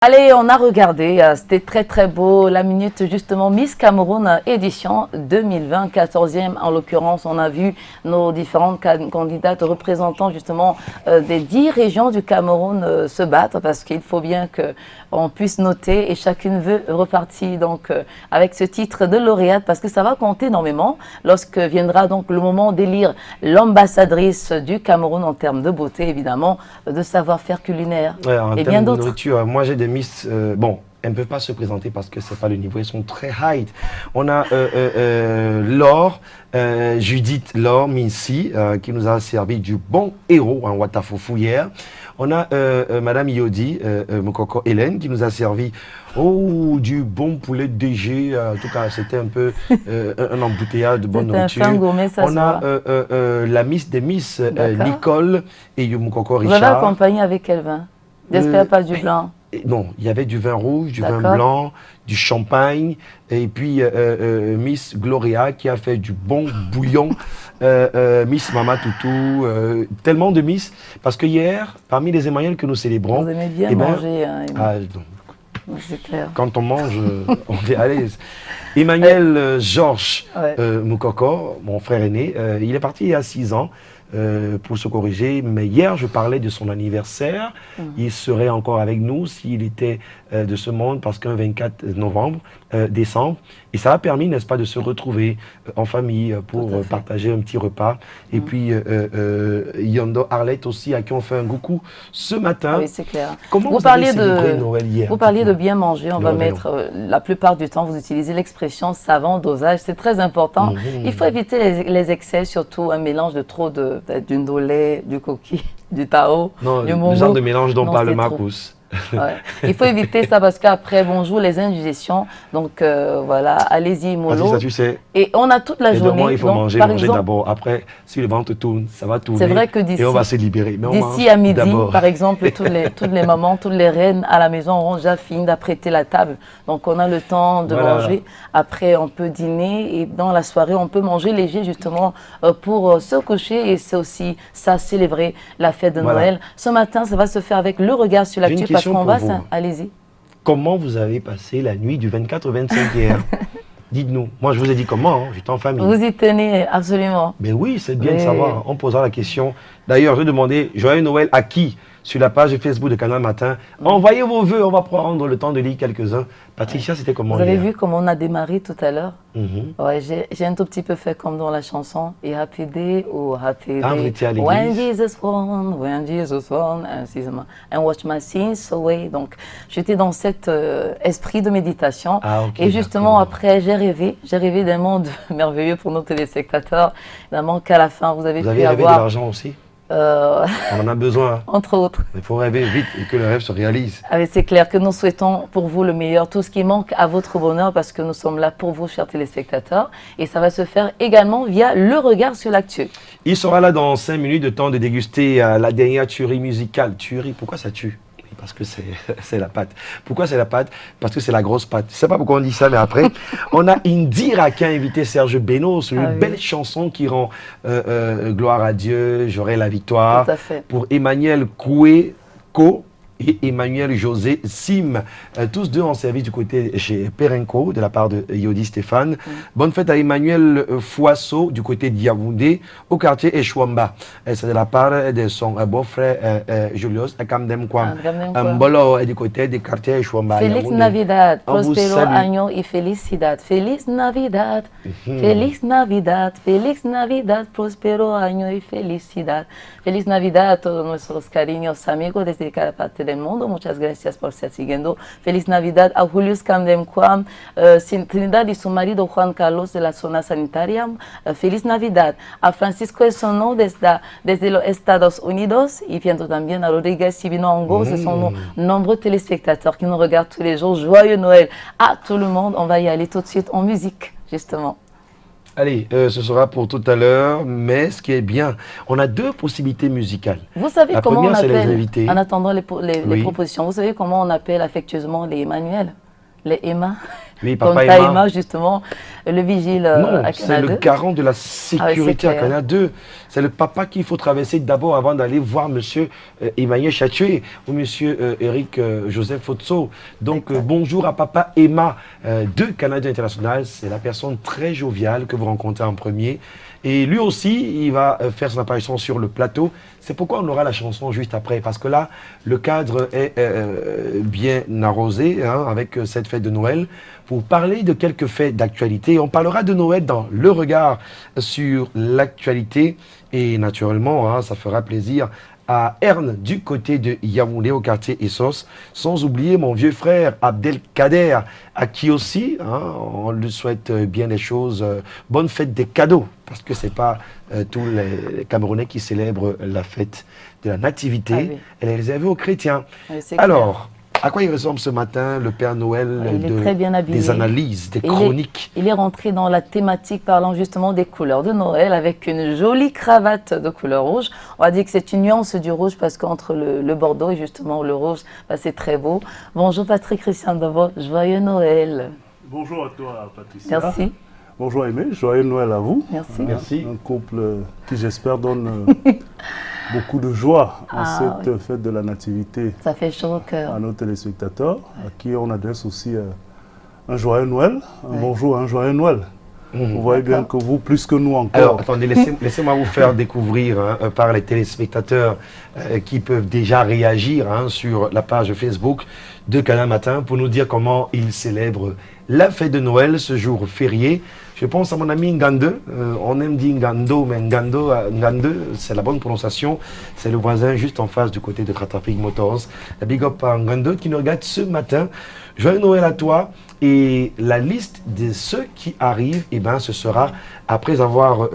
Allez, on a regardé, c'était très très beau, la minute justement Miss Cameroun édition 2020, 14e en l'occurrence. On a vu nos différentes candidates représentant justement des 10 régions du Cameroun se battre parce qu'il faut bien qu'on puisse noter et chacune veut repartir donc avec ce titre de lauréate parce que ça va compter énormément lorsque viendra donc le moment d'élire l'ambassadrice du Cameroun en termes de beauté évidemment, de savoir-faire culinaire et bien d'autres. Moi j'ai des Miss, bon, elles ne peuvent pas se présenter parce que ce n'est pas le niveau, elles sont très high. On a Laure, Judith Laure Minsi, qui nous a servi du bon héros en Watafoufou hier. On a Madame Yodi, Mokoko Hélène, qui nous a servi du bon poulet DG. En tout cas, c'était un peu un embouteillage de bonne nourriture. Gourmet, ça on a la Miss des Miss, Nicole et Mokoko Richard. Vous avez accompagné avec quel vin? J'espère pas du blanc. Non, il y avait du vin rouge, du vin blanc, du champagne, et puis Miss Gloria qui a fait du bon bouillon, Miss Mama Toutou, tellement de Miss, parce que hier, parmi les Emmanuel que nous célébrons... Vous aimez bien manger, hein, c'est clair. Quand on mange, on est à l'aise. Emmanuel Georges Moukoko, mon frère aîné, il est parti il y a 6 ans. Pour se corriger, mais hier je parlais de son anniversaire. Il serait encore avec nous s'il était de ce monde parce qu'un 24 décembre, et ça a permis, n'est-ce pas, de se retrouver en famille pour partager un petit repas. Et puis Yondo Arlette aussi, à qui on fait un coucou ce matin. Oui, c'est clair. Comment vous parliez de Noël hier? Vous parliez de bien manger. On va mettre, la plupart du temps, vous utilisez l'expression savant dosage. C'est très important. Il faut éviter les excès, surtout un mélange de trop du ndolé, du coquille, du tao, du momo. Le genre de mélange dont parle le Marcus. Ouais. Il faut éviter ça parce qu'après, bonjour les indigestions. Donc voilà, allez-y, mollo. Ça, tu sais. Et on a toute la journée. Il faut manger d'abord. Après, si le ventre tourne, ça va tourner. C'est vrai que d'ici. Et on va se libérer. D'ici à midi, par exemple, toutes les mamans, toutes les reines à la maison auront déjà fini d'apprêter la table. Donc on a le temps de manger. Après, on peut dîner et dans la soirée, on peut manger léger justement pour se coucher. Et c'est aussi ça, célébrer la fête de Noël. Ce matin, ça va se faire avec le regard sur l'actu. Parce qu'on va, allez-y. Comment vous avez passé la nuit du 24 au 25 hier? Dites-nous. Moi, je vous ai dit comment, j'étais en famille. Vous y tenez, absolument. Mais oui, c'est bien de savoir. On posera la question. D'ailleurs, je vais demander Joyeux Noël à qui sur la page Facebook de Canal Matin. Envoyez vos vœux, on va prendre le temps de lire quelques-uns. Patricia, c'était comment? Vous avez vu comment on a démarré tout à l'heure? Ouais, j'ai un tout petit peu fait comme dans la chanson. Et Happy Day ou Happy Day. When Jesus won, and watch my sins away. Donc, j'étais dans cet esprit de méditation. Et justement, après, j'ai rêvé d'un monde merveilleux pour nos téléspectateurs. Évidemment qu'à la fin, vous avez pu rêvé de l'argent aussi? On en a besoin. Entre autres. Il faut rêver vite et que le rêve se réalise. C'est clair que nous souhaitons pour vous le meilleur, tout ce qui manque à votre bonheur parce que nous sommes là pour vous, chers téléspectateurs. Et ça va se faire également via le regard sur l'actu. Il sera là dans 5 minutes de temps de déguster la dernière tuerie musicale. Tuerie, pourquoi ça tue? Parce que c'est la pâte. Pourquoi c'est la pâte? Parce que c'est la grosse pâte. Je ne sais pas pourquoi on dit ça, mais après, on a Indira qui a invité Serge Benos, une belle chanson qui rend gloire à Dieu, j'aurai la victoire. Tout à fait. Pour Emmanuel Koueko et Emmanuel José Sim. Tous deux en service du côté chez Perenco, de la part de Yodi Stéphane. Bonne fête à Emmanuel Fouasso, du côté d'Yaoundé, au quartier Echouamba. C'est de la part de son beau-frère Julius Kamdem Kwam. Mbolo, du côté du quartier Echouamba. Feliz Navidad, prospero año y felicidad. Feliz Navidad, Feliz Navidad, Feliz Navidad, prospero año y felicidad. Feliz Navidad a todos nuestros cariños amigos desde cada parte del mundo. Muchas gracias por estar siguiendo. Feliz Navidad a Julius Kamdem Kwam, Trinidad y su marido Juan Carlos de la zona sanitaria. Feliz Navidad a Francisco Esono desde los Estados Unidos y viendo también a Rodriguez Sibinongo. Ce sont nos nombreux téléspectateurs qui nous regardent tous les jours. Joyeux Noël à tout le monde. On va y aller tout de suite en musique, justement. Allez, ce sera pour tout à l'heure, mais ce qui est bien, on a 2 possibilités musicales. Vous savez la comment première, on appelle, les invités. En attendant les propositions, vous savez comment on appelle affectueusement les Emmanuel, les Emma? Oui, comme papa Emma, justement, le vigile à Canada 2. C'est le garant de la sécurité à Canada 2. C'est le papa qu'il faut traverser d'abord avant d'aller voir monsieur Emmanuel Chatué ou monsieur Eric Joseph Fotso. Donc bonjour à papa Emma de Canada International. C'est la personne très joviale que vous rencontrez en premier. Et lui aussi, il va faire son apparition sur le plateau. C'est pourquoi on aura la chanson juste après. Parce que là, le cadre est bien arrosé hein, avec cette fête de Noël. Pour parler de quelques faits d'actualité, on parlera de Noël dans le regard sur l'actualité. Et naturellement, hein, ça fera plaisir à Erne du côté de Yaoundé au quartier Essos, sans oublier mon vieux frère Abdelkader, à qui aussi on lui souhaite bien des choses, bonne fête des cadeaux, parce que c'est pas tous les Camerounais qui célèbrent la fête de la nativité, ah oui. Elle est réservée aux chrétiens. Oui, alors, à quoi il ressemble ce matin, le Père Noël il est très bien habillé. Des analyses, des chroniques. Il est rentré dans la thématique parlant justement des couleurs de Noël avec une jolie cravate de couleur rouge. On va dire que c'est une nuance du rouge parce qu'entre le bordeaux et justement le rouge, bah, c'est très beau. Bonjour Patrick Christian Davo, joyeux Noël. Bonjour à toi Patricia. Merci. Bonjour Aimé, joyeux Noël à vous. Merci. Merci. Un couple qui j'espère donne beaucoup de joie en cette fête de la Nativité. Ça fait chaud au cœur. À nos téléspectateurs, à qui on adresse aussi un joyeux Noël, un bonjour, un joyeux Noël. Vous voyez bien que vous, plus que nous encore. Alors, attendez, laissez-moi vous faire découvrir par les téléspectateurs qui peuvent déjà réagir sur la page Facebook de Canal Matin pour nous dire comment ils célèbrent la fête de Noël, ce jour férié. Je pense à mon ami Ngande, on aime dire Ngando, mais Ngande, c'est la bonne prononciation. C'est le voisin juste en face du côté de Traffic Motors. La big up à Ngande qui nous regarde ce matin. Joyeux Noël à toi. Et la liste de ceux qui arrivent, eh ben, ce sera après avoir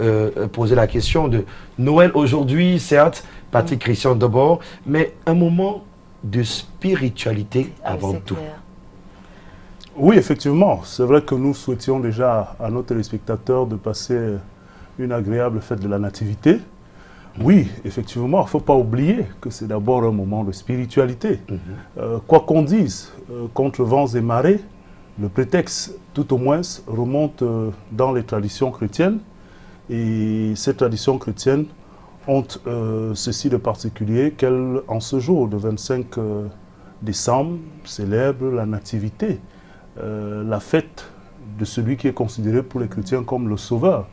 posé la question de Noël aujourd'hui, certes, Patrick Christian d'abord, mais un moment de spiritualité avant tout. Clair. Oui, effectivement. C'est vrai que nous souhaitions déjà à nos téléspectateurs de passer une agréable fête de la Nativité. Oui, effectivement, il ne faut pas oublier que c'est d'abord un moment de spiritualité. Quoi qu'on dise, contre vents et marées, le prétexte, tout au moins, remonte dans les traditions chrétiennes. Et ces traditions chrétiennes ont ceci de particulier qu'elles, en ce jour de 25 décembre, célèbrent la Nativité. La fête de celui qui est considéré pour les chrétiens comme le Sauveur,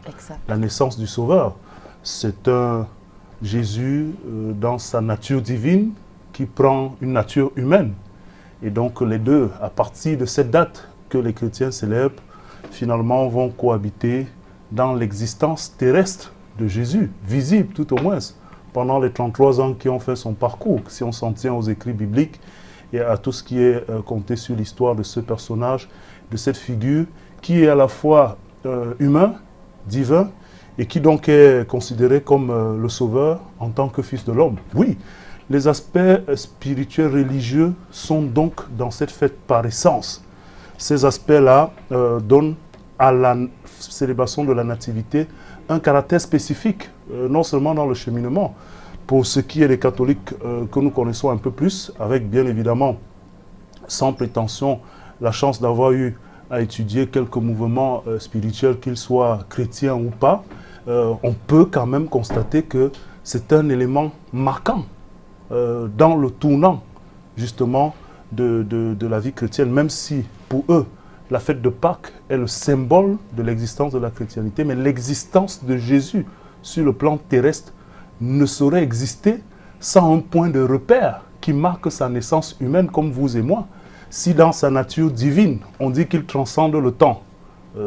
la naissance du Sauveur. C'est un Jésus dans sa nature divine qui prend une nature humaine. Et donc les deux, à partir de cette date que les chrétiens célèbrent, finalement vont cohabiter dans l'existence terrestre de Jésus, visible tout au moins, pendant les 33 ans qui ont fait son parcours, si on s'en tient aux écrits bibliques, et à tout ce qui est compté sur l'histoire de ce personnage, de cette figure, qui est à la fois humain, divin, et qui donc est considéré comme le sauveur en tant que fils de l'homme. Oui, les aspects spirituels religieux sont donc dans cette fête par essence. Ces aspects-là donnent à la célébration de la Nativité un caractère spécifique, non seulement dans le cheminement, pour ce qui est des catholiques que nous connaissons un peu plus, avec bien évidemment, sans prétention, la chance d'avoir eu à étudier quelques mouvements spirituels, qu'ils soient chrétiens ou pas, on peut quand même constater que c'est un élément marquant dans le tournant justement de la vie chrétienne, même si pour eux, la fête de Pâques est le symbole de l'existence de la chrétienté, mais l'existence de Jésus sur le plan terrestre ne saurait exister sans un point de repère qui marque sa naissance humaine comme vous et moi. Si dans sa nature divine, on dit qu'il transcende le temps,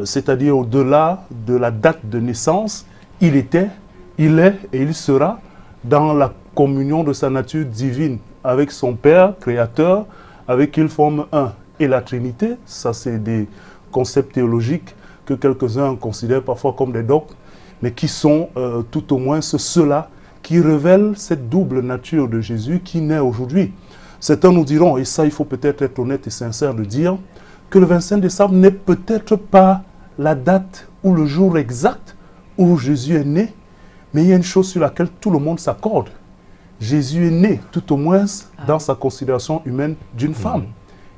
c'est-à-dire au-delà de la date de naissance, il était, il est et il sera dans la communion de sa nature divine avec son Père, Créateur, avec qui il forme un. Et la Trinité, ça c'est des concepts théologiques que quelques-uns considèrent parfois comme des dogmes, mais qui sont tout au moins ceux-là qui révèlent cette double nature de Jésus qui naît aujourd'hui. Certains nous diront, et ça il faut peut-être être honnête et sincère de dire, que le 25 décembre n'est peut-être pas la date ou le jour exact où Jésus est né, mais il y a une chose sur laquelle tout le monde s'accorde. Jésus est né, tout au moins dans sa considération humaine, d'une femme.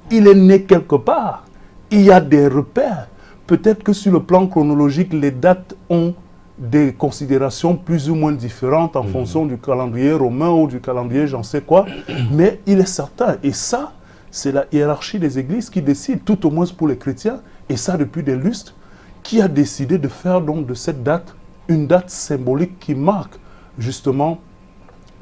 Il est né quelque part. il y a des repères. Peut-être que sur le plan chronologique, les dates ont des considérations plus ou moins différentes en fonction du calendrier romain ou du calendrier j'en sais quoi, mais il est certain, et ça, c'est la hiérarchie des églises qui décide, tout au moins pour les chrétiens, et ça depuis des lustres, qui a décidé de faire donc de cette date une date symbolique qui marque justement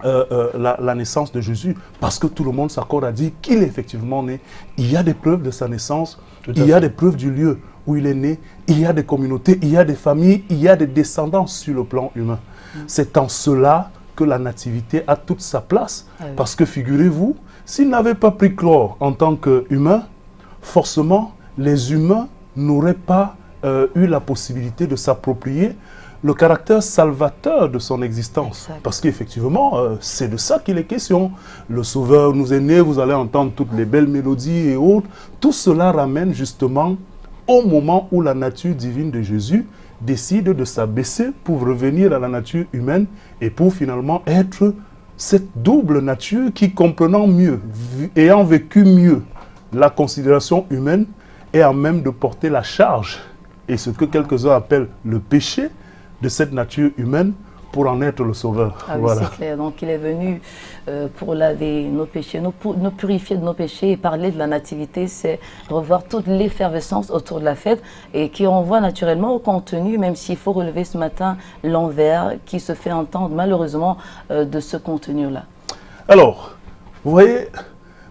la naissance de Jésus, parce que tout le monde s'accorde à dire qu'il est effectivement né. Il y a des preuves de sa naissance, il y a des preuves du lieu où il est né, il y a des communautés, il y a des familles, il y a des descendants sur le plan humain. C'est en cela que la nativité a toute sa place, parce que figurez-vous, s'il n'avait pas pris Chlore en tant qu'humain, forcément, les humains n'auraient pas eu la possibilité de s'approprier le caractère salvateur de son existence. Exact. Parce qu'effectivement, c'est de ça qu'il est question. Le Sauveur nous est né, vous allez entendre toutes les belles mélodies et autres. Tout cela ramène justement au moment où la nature divine de Jésus décide de s'abaisser pour revenir à la nature humaine et pour finalement être cette double nature qui, comprenant mieux, ayant vécu mieux la considération humaine, est à même de porter la charge et ce que quelques-uns appellent le péché de cette nature humaine pour en être le sauveur. Ah oui, voilà. C'est clair. Donc il est venu pour laver nos péchés, nous purifier de nos péchés, et parler de la nativité, c'est revoir toute l'effervescence autour de la fête et qui renvoie naturellement au contenu, même s'il faut relever ce matin l'envers qui se fait entendre malheureusement de ce contenu-là. Alors, vous voyez,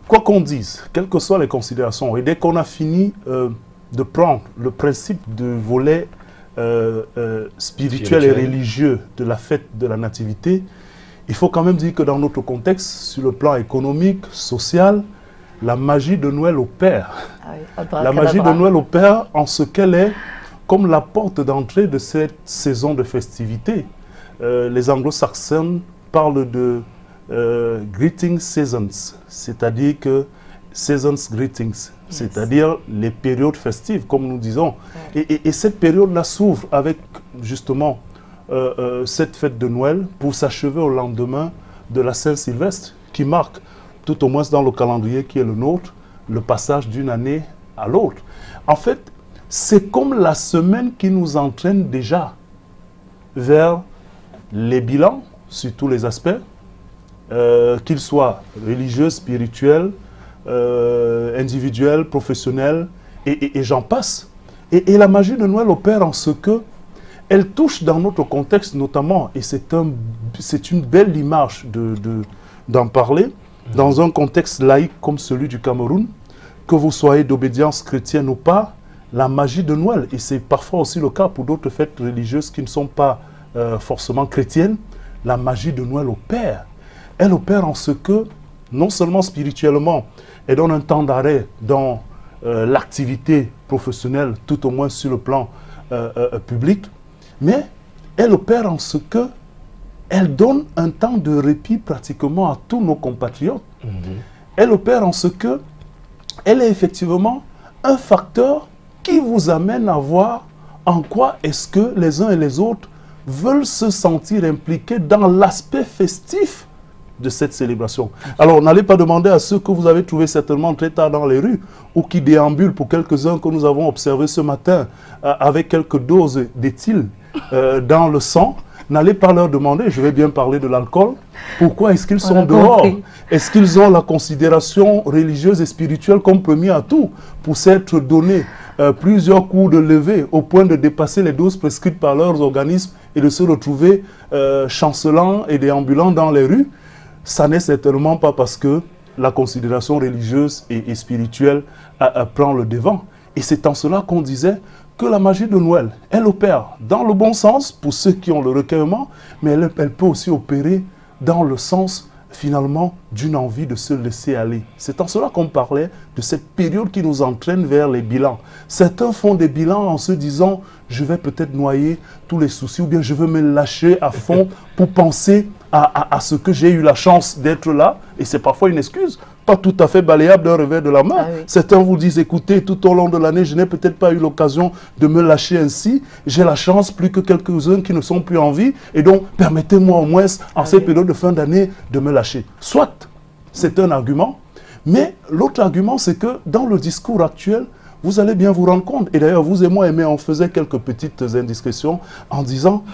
quoi qu'on dise, quelles que soient les considérations, et dès qu'on a fini de prendre le principe du volet spirituel et religieux de la fête de la nativité, il faut quand même dire que dans notre contexte, sur le plan économique, social, la magie de Noël opère. Ah oui, la magie de Noël opère en ce qu'elle est comme la porte d'entrée de cette saison de festivité. Les anglo-saxons parlent de greeting seasons, c'est-à-dire que seasons greetings, c'est-à-dire les périodes festives, comme nous disons. Et cette période-là s'ouvre avec justement cette fête de Noël pour s'achever au lendemain de la Saint-Sylvestre, qui marque, tout au moins dans le calendrier qui est le nôtre, le passage d'une année à l'autre. En fait, c'est comme la semaine qui nous entraîne déjà vers les bilans sur tous les aspects, qu'ils soient religieux, spirituels, individuels, professionnels, et j'en passe. Et la magie de Noël opère en ce que elle touche dans notre contexte notamment, et c'est une belle image d'en parler, dans un contexte laïque comme celui du Cameroun, que vous soyez d'obédience chrétienne ou pas, la magie de Noël, et c'est parfois aussi le cas pour d'autres fêtes religieuses qui ne sont pas forcément chrétiennes, la magie de Noël opère. Elle opère en ce que, non seulement spirituellement, elle donne un temps d'arrêt dans l'activité professionnelle, tout au moins sur le plan public, mais elle opère en ce que elle donne un temps de répit pratiquement à tous nos compatriotes. Elle opère en ce que elle est effectivement un facteur qui vous amène à voir en quoi est-ce que les uns et les autres veulent se sentir impliqués dans l'aspect festif de cette célébration. Alors, n'allez pas demander à ceux que vous avez trouvés certainement très tard dans les rues ou qui déambulent, pour quelques-uns que nous avons observés ce matin avec quelques doses d'éthyle dans le sang, n'allez pas leur demander, je vais bien parler de l'alcool, pourquoi est-ce qu'ils sont dehors? Est-ce qu'ils ont la considération religieuse et spirituelle comme premier atout pour s'être donné plusieurs coups de levée au point de dépasser les doses prescrites par leurs organismes et de se retrouver chancelants et déambulants dans les rues? Ça n'est certainement pas parce que la considération religieuse et spirituelle prend le devant. Et c'est en cela qu'on disait que la magie de Noël, elle opère dans le bon sens pour ceux qui ont le recueillement, mais elle peut aussi opérer dans le sens finalement d'une envie de se laisser aller. C'est en cela qu'on parlait de cette période qui nous entraîne vers les bilans. Certains font des bilans en se disant « je vais peut-être noyer tous les soucis » ou bien « je veux me lâcher à fond pour penser à ce que j'ai eu la chance d'être là ». Et c'est parfois une excuse, pas tout à fait balayable d'un revers de la main. Ah oui. Certains vous disent « écoutez, tout au long de l'année, je n'ai peut-être pas eu l'occasion de me lâcher ainsi. J'ai la chance plus que quelques-uns qui ne sont plus en vie. Et donc, permettez-moi au moins, en cette période de fin d'année, de me lâcher. » Soit, c'est un argument. Mais l'autre argument, c'est que dans le discours actuel, vous allez bien vous rendre compte. Et d'ailleurs, vous et moi, Aimé, on faisait quelques petites indiscrétions en disant,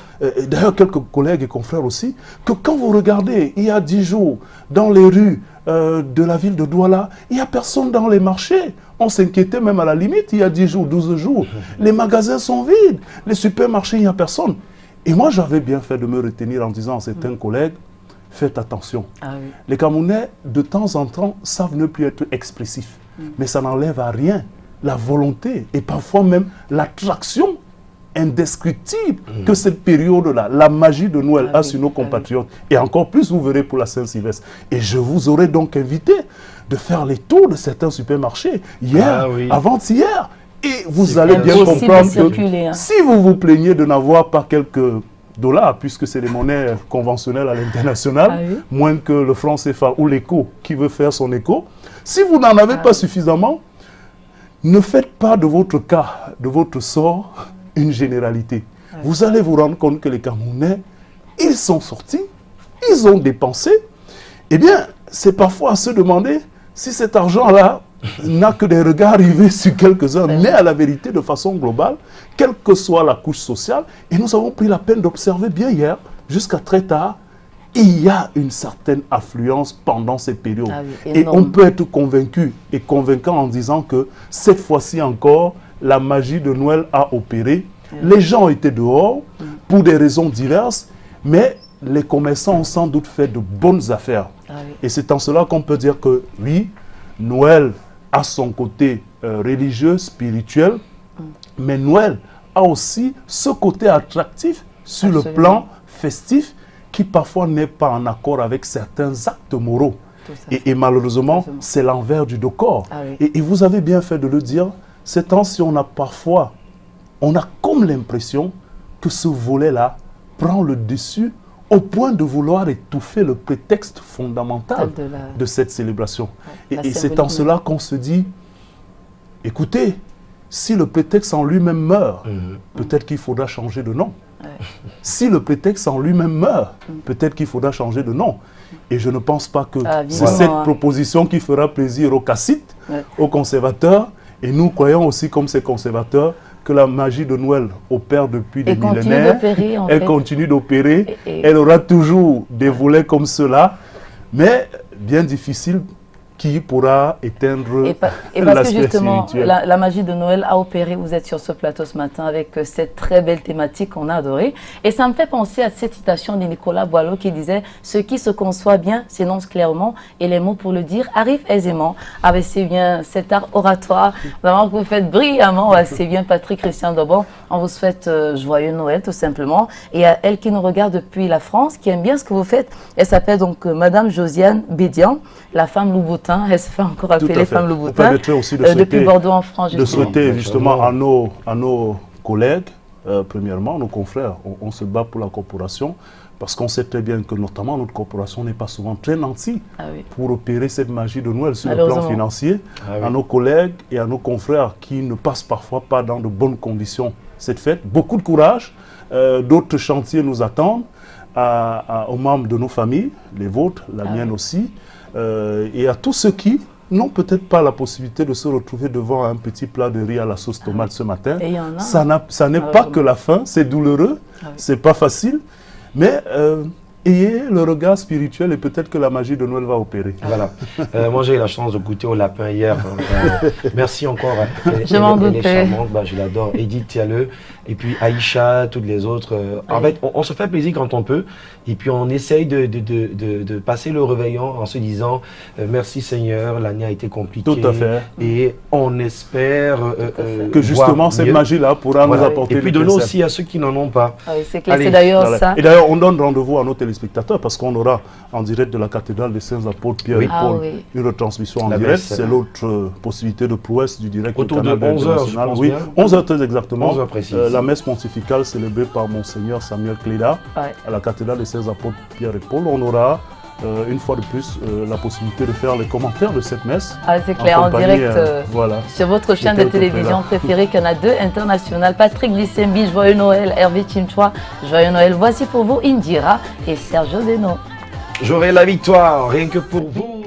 d'ailleurs quelques collègues et confrères aussi, que quand vous regardez, il y a 10 jours, dans les rues de la ville de Douala, il n'y a personne dans les marchés. On s'inquiétait même à la limite, il y a 10 jours, 12 jours. Les magasins sont vides, les supermarchés, il n'y a personne. Et moi, j'avais bien fait de me retenir en disant à certains collègues, faites attention. Ah oui. Les Camerounais, de temps en temps, savent ne plus être expressifs. Mais ça n'enlève à rien la volonté et parfois même l'attraction indescriptible que cette période-là, la magie de Noël a sur nos compatriotes. Et encore plus, vous verrez pour la Saint-Sylvestre. Et je vous aurais donc invité de faire les tours de certains supermarchés, hier, avant-hier. Et vous allez bien comprendre que si vous vous plaignez de n'avoir pas quelques dollars, puisque c'est des monnaies conventionnelles à l'international, moins que le franc CFA ou l'écho qui veut faire son écho, si vous n'en avez pas suffisamment, ne faites pas de votre cas, de votre sort, une généralité. Vous allez vous rendre compte que les Camerounais, ils sont sortis, ils ont dépensé. Eh bien, c'est parfois à se demander si cet argent-là n'a que des regards rivés sur quelques-uns, mais à la vérité, de façon globale, quelle que soit la couche sociale, et nous avons pris la peine d'observer bien hier, jusqu'à très tard, il y a une certaine affluence pendant ces périodes. Et on peut être convaincu et convaincant en disant que cette fois-ci encore, la magie de Noël a opéré. Les gens étaient dehors pour des raisons diverses, mais les commerçants ont sans doute fait de bonnes affaires. Et c'est en cela qu'on peut dire que oui, Noël a son côté religieux, spirituel, mais Noël a aussi ce côté attractif sur le plan festif qui parfois n'est pas en accord avec certains actes moraux. Et malheureusement, c'est l'envers du décor. Et vous avez bien fait de le dire, ces temps-ci, on a comme l'impression que ce volet-là prend le dessus au point de vouloir étouffer le prétexte fondamental de cette célébration. Et c'est en cela qu'on se dit, écoutez, si le prétexte en lui-même meurt, peut-être qu'il faudra changer de nom. Si le prétexte en lui-même meurt, peut-être qu'il faudra changer de nom. Et je ne pense pas que c'est cette proposition qui fera plaisir aux cacites, aux conservateurs. Et nous croyons aussi, comme ces conservateurs, que la magie de Noël opère depuis des millénaires. Elle continue d'opérer. Elle aura toujours des volets comme cela, mais bien difficile qui pourra éteindre et parce que justement, la magie de Noël a opéré. Vous êtes sur ce plateau ce matin avec cette très belle thématique qu'on a adorée. Et ça me fait penser à cette citation de Nicolas Boileau qui disait « Ce qui se conçoit bien s'énonce clairement et les mots pour le dire arrivent aisément. » Avec c'est bien cet art oratoire, vraiment que vous faites brillamment. C'est bien Patrick Christian Dobon. On vous souhaite joyeux Noël tout simplement. Et à elle qui nous regarde depuis la France, qui aime bien ce que vous faites, elle s'appelle donc Madame Josiane Bédian, la femme Louboutin. Elle se fait encore appeler femme Louboutin depuis Bordeaux en France. De souhaiter justement à nos collègues, premièrement, nos confrères, on se bat pour la corporation parce qu'on sait très bien que notamment notre corporation n'est pas souvent très nantie pour opérer cette magie de Noël sur le plan financier. À nos collègues et à nos confrères qui ne passent parfois pas dans de bonnes conditions cette fête. Beaucoup de courage, d'autres chantiers nous attendent, aux membres de nos familles, les vôtres, la mienne aussi. Et à tous ceux qui n'ont peut-être pas la possibilité de se retrouver devant un petit plat de riz à la sauce tomate ce matin. Ça n'est pas que la faim, c'est douloureux, c'est pas facile, mais ayez le regard spirituel et peut-être que la magie de Noël va opérer. Voilà. Moi, j'ai eu la chance de goûter au lapin hier. Merci encore. Je m'en doutais. Elle est charmante, je l'adore. Edith Tialeux, et puis Aïcha, toutes les autres. En fait, on se fait plaisir quand on peut. Et puis, on essaye de passer le réveillon en se disant merci Seigneur, l'année a été compliquée. Tout à fait. Et on espère que justement, cette magie-là pourra nous apporter. Et puis, donner aussi à ceux qui n'en ont pas. C'est clair, c'est d'ailleurs ça. Et d'ailleurs, on donne rendez-vous à nos téléspectateurs parce qu'on aura en direct de la cathédrale des Saints Apôtres Pierre et Paul une retransmission en direct. C'est l'autre possibilité de prouesse du direct autour de 11h. Oui, 11h très exactement. 11h précis. La messe pontificale célébrée par Monseigneur Samuel Cléda à la cathédrale des Saints Apôtres Pierre et Paul. On aura une fois de plus la possibilité de faire les commentaires de cette messe. C'est clair, en direct sur votre chaîne de télévision préférée, qu'il y en a deux internationales. Patrick Lissembi, joyeux Noël. Hervé Chimchoua, joyeux Noël. Voici pour vous Indira et Sergio Deno. J'aurai la victoire, rien que pour vous.